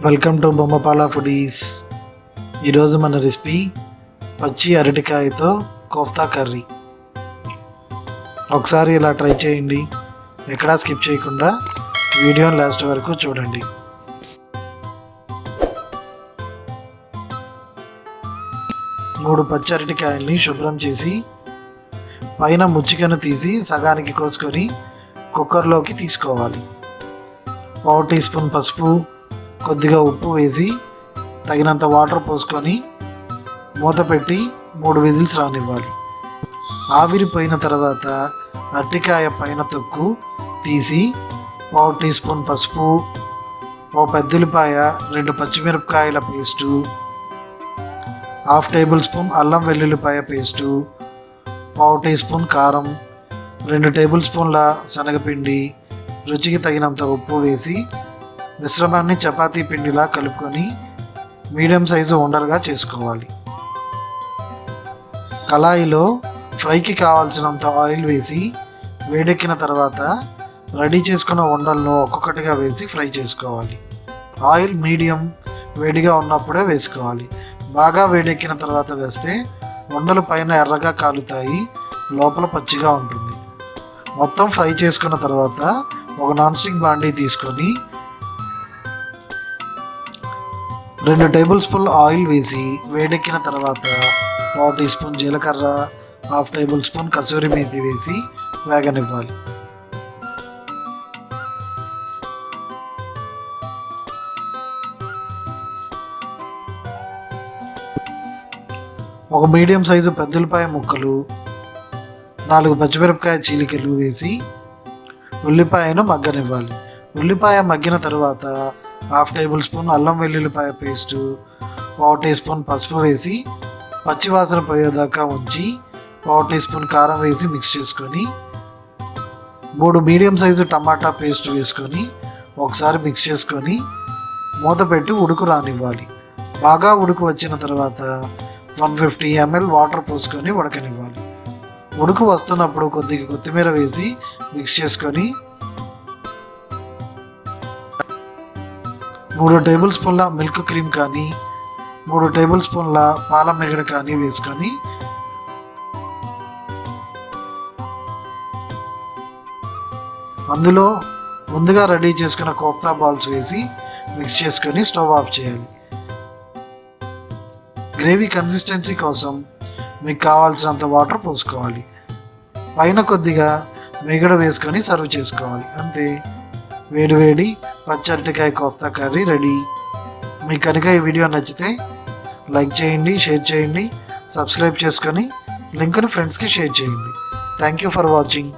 Welcome to Bommapala foodies. ఈరోజు మన recipe పచ్చి అరటికాయతో కోఫ్తా కర్రీ. ఒకసారి ఇలా ట్రై చేయండి, ఎక్కడా స్కిప్ చేయకుండా వీడియోని లాస్ట్ వరకు చూడండి. మూడు పచ్చి అరటికాయల్ని శుభ్రం చేసి పైన ముచ్చికను తీసి సగానికి కోసుకొని కుక్కర్లోకి తీసుకోవాలి. 1 టీ స్పూన్ పసుపు, కొద్దిగా ఉప్పు వేసి తగినంత వాటర్ పోసుకొని మూత పెట్టి 3 విజిల్స్ రానివ్వాలి. ఆవిరిపోయిన తర్వాత అరటికాయ పైన తొక్కు తీసి 1 టీ స్పూన్ పసుపు, 1 పెద్ద ఉల్లిపాయ, 2 పచ్చిమిరపకాయల పేస్టు, 1/2 టేబుల్ స్పూన్ అల్లం వెల్లుల్లిపాయ పేస్టు, 1/2 టీ స్పూన్ కారం, 2 టేబుల్ స్పూన్ల శనగపిండి, రుచికి తగినంత ఉప్పు వేసి మిశ్రమాన్ని చపాతీ పిండిలా కలుపుకొని మీడియం సైజు ఉండలుగా చేసుకోవాలి. కళాయిలో ఫ్రైకి కావాల్సినంత ఆయిల్ వేసి వేడెక్కిన తర్వాత రెడీ చేసుకున్న ఉండలను ఒక్కొక్కటిగా వేసి ఫ్రై చేసుకోవాలి. ఆయిల్ మీడియం వేడిగా ఉన్నప్పుడే వేసుకోవాలి. బాగా వేడెక్కిన తర్వాత వేస్తే ఉండలు పైన ఎర్రగా కాలుతాయి, లోపల పచ్చిగా ఉంటుంది. మొత్తం ఫ్రై చేసుకున్న తర్వాత ఒక నాన్ స్టిక్ బాండీ తీసుకొని 2 టేబుల్ స్పూన్ల ఆయిల్ వేసి వేడెక్కిన తర్వాత 1 టీ స్పూన్ జీలకర్ర, 1/2 టేబుల్ స్పూన్ కసూరి మేతి వేసి వేగనివ్వాలి. ఒక మీడియం సైజు పెద్దలపాయ ముక్కలు, 4 పచ్చిమిరపకాయ చీలికలు వేసి ఉల్లిపాయను మగ్గనివ్వాలి. ఉల్లిపాయ మగ్గిన తర్వాత 1/2 టేబుల్ స్పూన్ అల్లం వెల్లుల్లిపాయ పేస్టు, 1/2 టీ స్పూన్ పసుపు వేసి పచ్చివాసన పోయేదాకా ఉంచి 1/2 టీ స్పూన్ కారం వేసి మిక్స్ చేసుకొని 3 మీడియం సైజు టమాటా పేస్ట్ వేసుకొని ఒకసారి మిక్స్ చేసుకొని మూత పెట్టి ఉడుకు రానివ్వాలి. బాగా ఉడుకు వచ్చిన తర్వాత 150 ml వాటర్ పోసుకొని ఉడకనివ్వాలి. ఉడుకు వస్తున్నప్పుడు కొద్దిగా కొత్తిమీర వేసి మిక్స్ చేసుకొని 3 టేబుల్ స్పూన్ల మిల్క్ క్రీమ్ కానీ 3 టేబుల్ స్పూన్ల పాల మిగడ కానీ వేసుకొని అందులో ముందుగా రెడీ చేసుకున్న కోఫ్తా బాల్స్ వేసి మిక్స్ చేసుకొని స్టవ్ ఆఫ్ చేయాలి. గ్రేవీ కన్సిస్టెన్సీ కోసం మీకు కావాల్సినంత వాటర్ పోసుకోవాలి. పైన కొద్దిగా మిగడ వేసుకొని సర్వ్ చేసుకోవాలి. అంతే, వేడి వేడి పచ్చి అరటికాయ కోఫ్తా కర్రీ రెడీ. మీకు కనుక ఈ వీడియో నచ్చితే లైక్ చేయండి, షేర్ చేయండి, సబ్స్క్రైబ్ చేసుకొని లింక్ని ఫ్రెండ్స్కి షేర్ చేయండి. Thank you for watching.